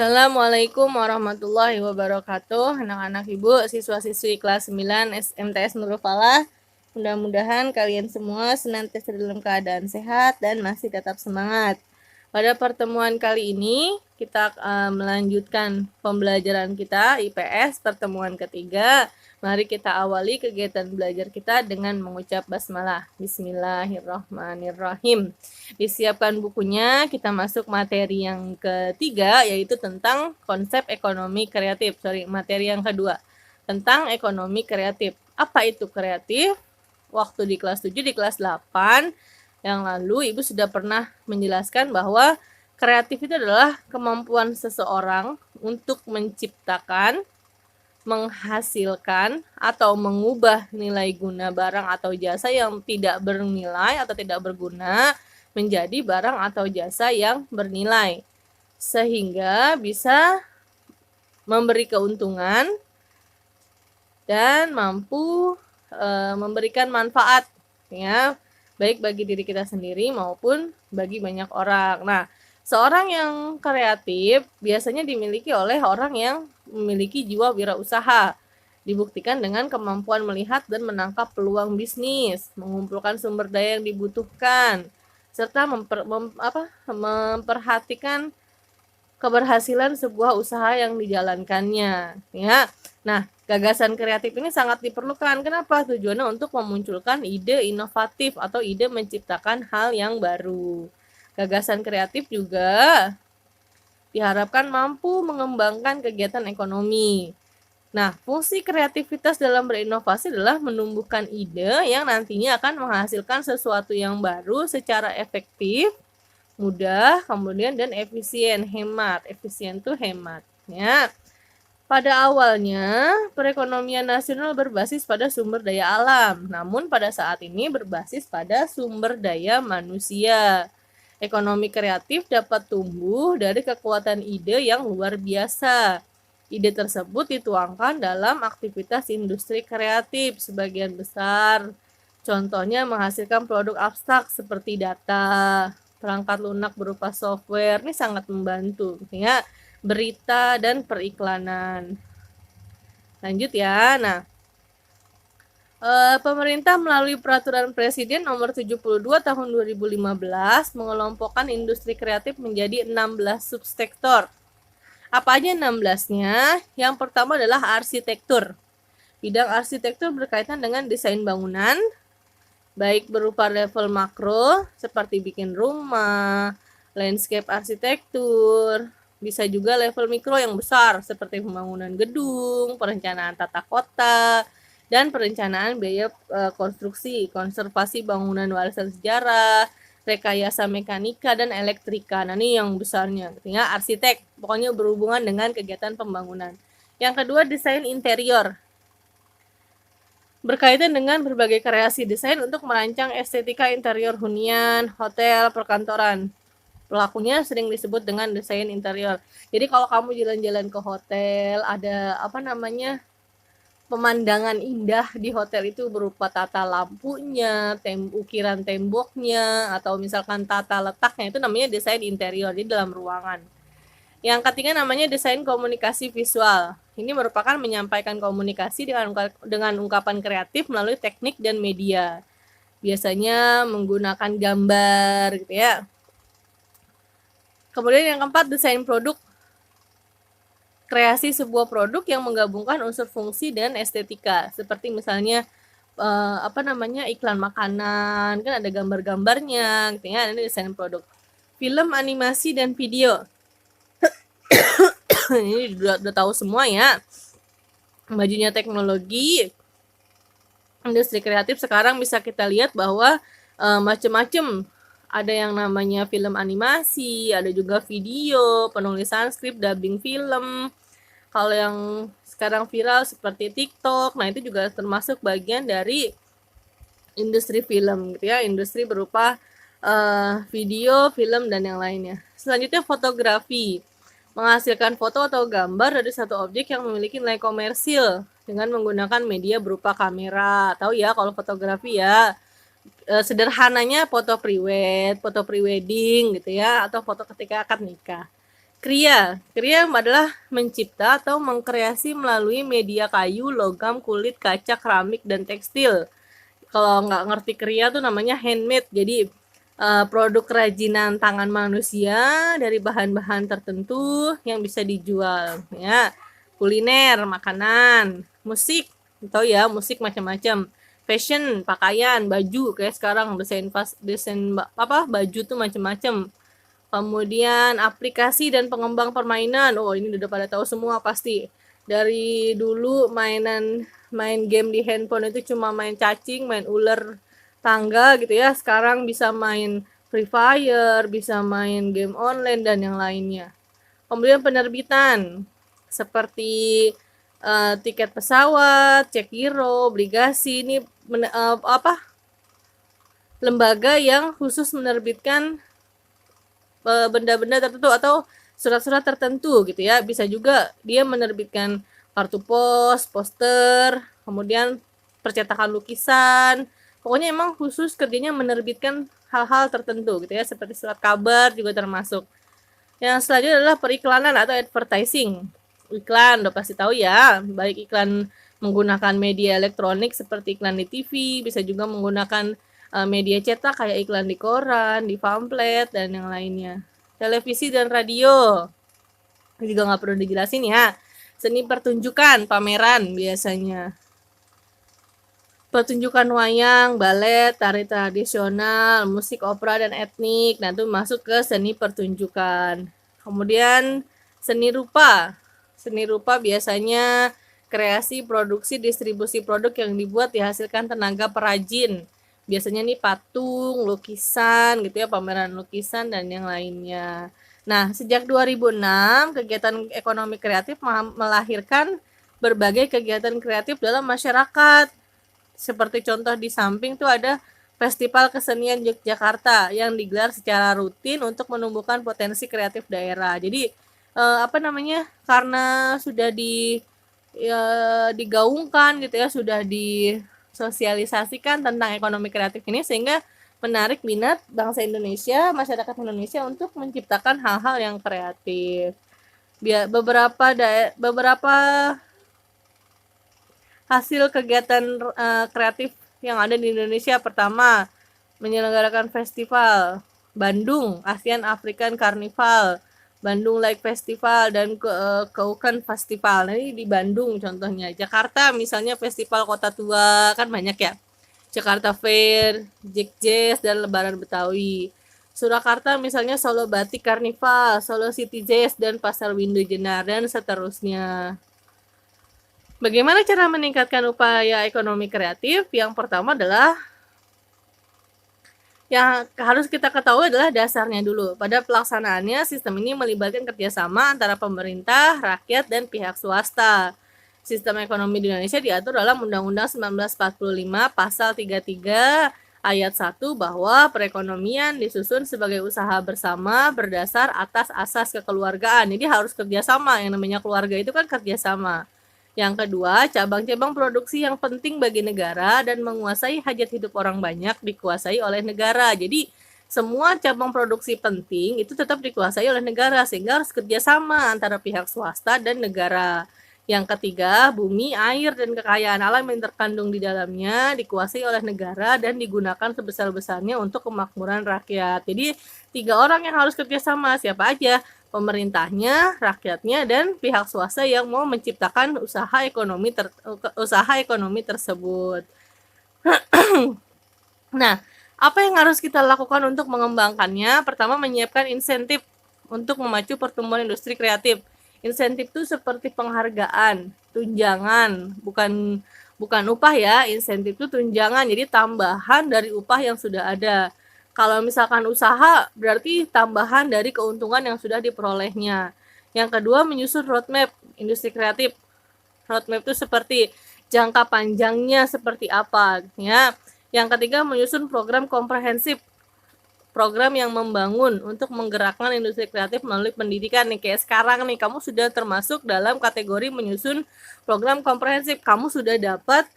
Assalamualaikum warahmatullahi wabarakatuh. Anak-anak ibu, siswa-siswi kelas 9 SMTS Nurul Falah. Mudah-mudahan kalian semua senantiasa dalam keadaan sehat dan masih tetap semangat. Pada pertemuan kali ini, kita melanjutkan pembelajaran kita IPS pertemuan ketiga. Mari kita awali kegiatan belajar kita dengan mengucap basmalah. Bismillahirrahmanirrahim. Disiapkan bukunya, kita masuk materi yang ketiga, yaitu tentang konsep ekonomi kreatif. Materi yang kedua, tentang ekonomi kreatif. Apa itu kreatif? Waktu di kelas 7, di kelas 8 yang lalu, Ibu sudah pernah menjelaskan bahwa kreatif itu adalah kemampuan seseorang untuk menciptakan, menghasilkan, atau mengubah nilai guna barang atau jasa yang tidak bernilai atau tidak berguna menjadi barang atau jasa yang bernilai, sehingga bisa memberi keuntungan dan mampu memberikan manfaat, ya, baik bagi diri kita sendiri maupun bagi banyak orang. Nah, seorang yang kreatif biasanya dimiliki oleh orang yang memiliki jiwa wirausaha. Dibuktikan dengan kemampuan melihat dan menangkap peluang bisnis, mengumpulkan sumber daya yang dibutuhkan, serta memperhatikan keberhasilan sebuah usaha yang dijalankannya, ya. Nah, gagasan kreatif ini sangat diperlukan. Kenapa? Tujuannya untuk memunculkan ide inovatif atau ide menciptakan hal yang baru. Gagasan kreatif juga diharapkan mampu mengembangkan kegiatan ekonomi. Nah, fungsi kreativitas dalam berinovasi adalah menumbuhkan ide yang nantinya akan menghasilkan sesuatu yang baru secara efektif, mudah, kemudian dan efisien, hemat. Efisien tuh hemat, ya. Pada awalnya, perekonomian nasional berbasis pada sumber daya alam, namun pada saat ini berbasis pada sumber daya manusia. Ekonomi kreatif dapat tumbuh dari kekuatan ide yang luar biasa. Ide tersebut dituangkan dalam aktivitas industri kreatif sebagian besar. Contohnya menghasilkan produk abstrak seperti data, perangkat lunak berupa software. Ini sangat membantu, ya. Berita dan periklanan. Lanjut ya. Nah, pemerintah melalui peraturan Presiden nomor 72 tahun 2015 mengelompokkan industri kreatif menjadi 16 subsektor. Apa aja 16-nya? Yang pertama adalah arsitektur. Bidang arsitektur berkaitan dengan desain bangunan, baik berupa level makro seperti bikin rumah, landscape arsitektur, bisa juga level mikro yang besar seperti pembangunan gedung, perencanaan tata kota, dan perencanaan biaya konstruksi, konservasi bangunan warisan sejarah, rekayasa mekanika dan elektrika. Nah, ini yang besarnya, ya, arsitek, pokoknya berhubungan dengan kegiatan pembangunan. Yang kedua, desain interior. Berkaitan dengan berbagai kreasi desain untuk merancang estetika interior hunian, hotel, perkantoran. Pelakunya sering disebut dengan desain interior. Jadi kalau kamu jalan-jalan ke hotel, ada pemandangan indah di hotel itu berupa tata lampunya, ukiran temboknya, atau misalkan tata letaknya, itu namanya desain interior, di dalam ruangan. Yang ketiga namanya desain komunikasi visual. Ini merupakan menyampaikan komunikasi dengan ungkapan kreatif melalui teknik dan media. Biasanya menggunakan gambar, gitu ya. Kemudian yang keempat, desain produk. Kreasi sebuah produk yang menggabungkan unsur fungsi dan estetika, seperti misalnya iklan makanan, kan ada gambar-gambarnya, gitu ya. Ini desain produk. Film, animasi, dan video. Ini udah tahu semua, ya. Majunya teknologi, industri kreatif sekarang bisa kita lihat bahwa macam-macam. Ada yang namanya film animasi, ada juga video, penulisan skrip, dubbing film. Kalau yang sekarang viral seperti TikTok, nah itu juga termasuk bagian dari industri film, gitu ya. Industri berupa video, film, dan yang lainnya. Selanjutnya fotografi. Menghasilkan foto atau gambar dari satu objek yang memiliki nilai komersil dengan menggunakan media berupa kamera. Tahu ya kalau fotografi, ya. Sederhananya foto pre-wedding, gitu ya, atau foto ketika akad nikah. Kriya adalah mencipta atau mengkreasi melalui media kayu, logam, kulit, kaca, keramik, dan tekstil. Kalau nggak ngerti kriya tuh namanya handmade. Jadi produk kerajinan tangan manusia dari bahan-bahan tertentu yang bisa dijual. Ya, kuliner, makanan, musik, tahu ya musik macam-macam. Fashion, pakaian, baju kayak sekarang desain apa baju tuh macam-macam. Kemudian aplikasi dan pengembang permainan. Oh, ini udah pada tahu semua pasti. Dari dulu main game di handphone itu cuma main cacing, main ular tangga gitu ya. Sekarang bisa main Free Fire, bisa main game online dan yang lainnya. Kemudian penerbitan seperti tiket pesawat, cek giro, obligasi ini lembaga yang khusus menerbitkan benda-benda tertentu atau surat-surat tertentu gitu ya. Bisa juga dia menerbitkan kartu pos, poster, kemudian percetakan lukisan. Pokoknya emang khusus kerjanya menerbitkan hal-hal tertentu gitu ya, seperti surat kabar juga termasuk. Yang selanjutnya adalah periklanan atau advertising. Iklan udah pasti tahu ya, baik iklan menggunakan media elektronik seperti iklan di TV, bisa juga menggunakan media cetak kayak iklan di koran, di pamflet, dan yang lainnya. Televisi dan radio, ini juga nggak perlu dijelasin ya. Seni pertunjukan, pameran biasanya. Pertunjukan wayang, balet, tari tradisional, musik opera dan etnik. Nah, itu masuk ke seni pertunjukan. Kemudian seni rupa. Seni rupa biasanya kreasi, produksi, distribusi produk yang dibuat dihasilkan tenaga perajin. Biasanya nih patung, lukisan gitu ya, pameran lukisan dan yang lainnya. Nah, sejak 2006, kegiatan ekonomi kreatif melahirkan berbagai kegiatan kreatif dalam masyarakat. Seperti contoh di samping tuh ada Festival Kesenian Yogyakarta yang digelar secara rutin untuk menumbuhkan potensi kreatif daerah. Jadi karena sudah digaungkan gitu ya, sudah disosialisasikan tentang ekonomi kreatif ini sehingga menarik minat bangsa Indonesia, masyarakat Indonesia untuk menciptakan hal-hal yang kreatif. Beberapa hasil kegiatan kreatif yang ada di Indonesia, pertama menyelenggarakan festival Bandung Asian African Carnival, Bandung Lake Festival, dan Kaukan Festival. Nah, ini di Bandung contohnya. Jakarta misalnya Festival Kota Tua, kan banyak ya. Jakarta Fair, Jack Jazz, dan Lebaran Betawi. Surakarta misalnya Solo Batik Carnival, Solo City Jazz, dan Pasar Windu Jenar, dan seterusnya. Bagaimana cara meningkatkan upaya ekonomi kreatif? Yang pertama adalah yang harus kita ketahui adalah dasarnya dulu. Pada pelaksanaannya, sistem ini melibatkan kerjasama antara pemerintah, rakyat, dan pihak swasta. Sistem ekonomi di Indonesia diatur dalam Undang-Undang 1945 Pasal 33 Ayat 1 bahwa perekonomian disusun sebagai usaha bersama berdasar atas asas kekeluargaan. Jadi harus kerjasama, yang namanya keluarga itu kan kerjasama. Yang kedua, cabang-cabang produksi yang penting bagi negara dan menguasai hajat hidup orang banyak dikuasai oleh negara. Jadi semua cabang produksi penting itu tetap dikuasai oleh negara sehingga harus kerjasama antara pihak swasta dan negara. Yang ketiga, bumi, air, dan kekayaan alam yang terkandung di dalamnya dikuasai oleh negara dan digunakan sebesar-besarnya untuk kemakmuran rakyat. Jadi 3 orang yang harus kerjasama, siapa aja? Pemerintahnya, rakyatnya, dan pihak swasta yang mau menciptakan usaha ekonomi tersebut. Nah, apa yang harus kita lakukan untuk mengembangkannya? Pertama, menyiapkan insentif untuk memacu pertumbuhan industri kreatif. Insentif itu seperti penghargaan, tunjangan, bukan upah ya. Insentif itu tunjangan, jadi tambahan dari upah yang sudah ada. Kalau misalkan usaha, berarti tambahan dari keuntungan yang sudah diperolehnya. Yang kedua, menyusun roadmap industri kreatif. Roadmap itu seperti jangka panjangnya seperti apa, ya. Yang ketiga, menyusun program komprehensif. Program yang membangun untuk menggerakkan industri kreatif melalui pendidikan nih. Kayak sekarang nih, kamu sudah termasuk dalam kategori menyusun program komprehensif. Kamu sudah dapat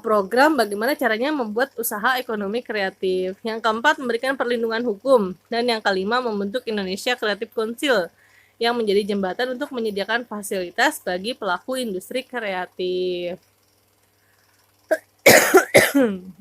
program bagaimana caranya membuat usaha ekonomi kreatif. Yang keempat, memberikan perlindungan hukum. Dan yang kelima, membentuk Indonesia Creative Council yang menjadi jembatan untuk menyediakan fasilitas bagi pelaku industri kreatif.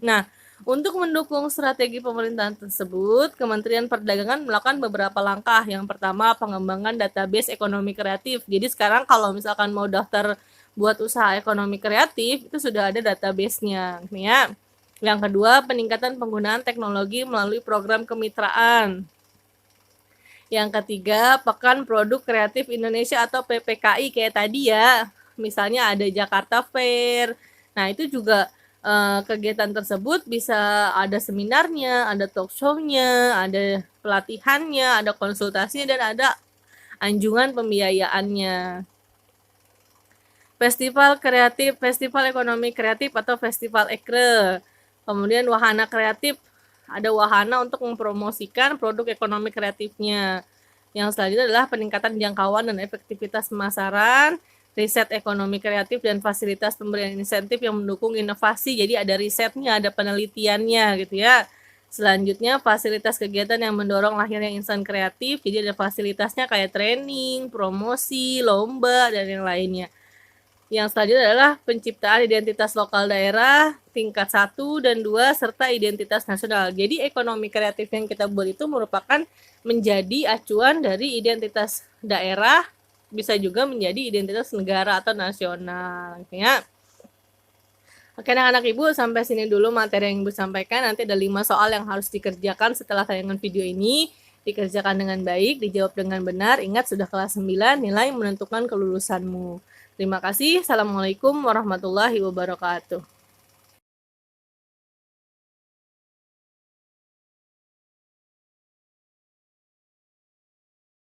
Nah, untuk mendukung strategi pemerintahan tersebut, Kementerian Perdagangan melakukan beberapa langkah. Yang pertama, pengembangan database ekonomi kreatif. Jadi sekarang kalau misalkan mau daftar buat usaha ekonomi kreatif, itu sudah ada database-nya, ya. Yang kedua, peningkatan penggunaan teknologi melalui program kemitraan. Yang ketiga, Pekan Produk Kreatif Indonesia atau PPKI kayak tadi ya. Misalnya ada Jakarta Fair. Nah, itu juga kegiatan tersebut bisa ada seminarnya, ada talk show-nya, ada pelatihannya, ada konsultasinya, dan ada anjungan pembiayaannya. Festival kreatif, festival ekonomi kreatif atau festival ekre. Kemudian wahana kreatif, ada wahana untuk mempromosikan produk ekonomi kreatifnya. Yang selanjutnya adalah peningkatan jangkauan dan efektivitas pemasaran, riset ekonomi kreatif, dan fasilitas pemberian insentif yang mendukung inovasi. Jadi ada risetnya, ada penelitiannya gitu ya. Selanjutnya fasilitas kegiatan yang mendorong lahirnya insan kreatif. Jadi ada fasilitasnya kayak training, promosi, lomba, dan yang lainnya. Yang selanjutnya adalah penciptaan identitas lokal daerah tingkat 1 dan 2 serta identitas nasional. Jadi ekonomi kreatif yang kita buat itu merupakan menjadi acuan dari identitas daerah, bisa juga menjadi identitas negara atau nasional, ya. Oke, anak-anak Ibu, sampai sini dulu materi yang Ibu sampaikan. Nanti ada 5 soal yang harus dikerjakan setelah tayangan video ini. Dikerjakan dengan baik, dijawab dengan benar. Ingat, sudah kelas 9, nilai menentukan kelulusanmu. Terima kasih. Assalamualaikum warahmatullahi wabarakatuh.